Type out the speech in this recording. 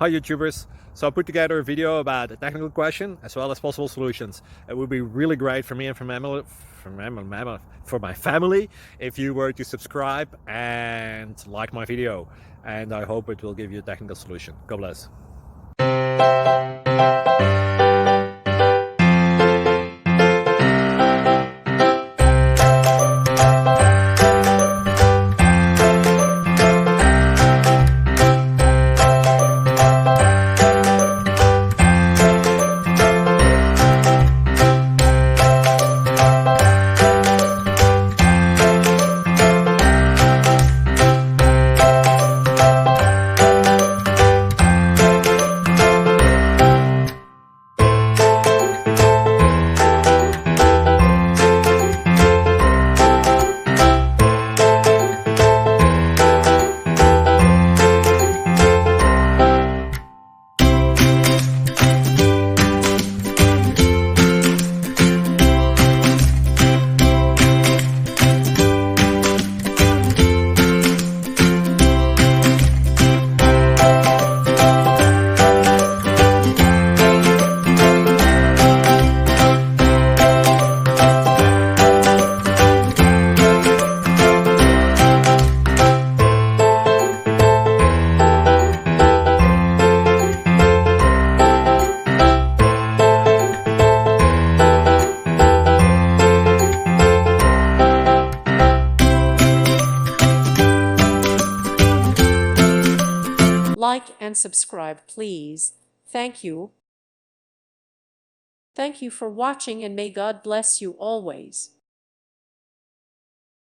Hi YouTubers! So I put together a video about a technical question as well as possible solutions. It would be really great for me and for my family if you were to subscribe and like my video, and I hope it will give you a technical solution. God bless. Like and subscribe, please. Thank you. Thank you for watching, and may God bless you always.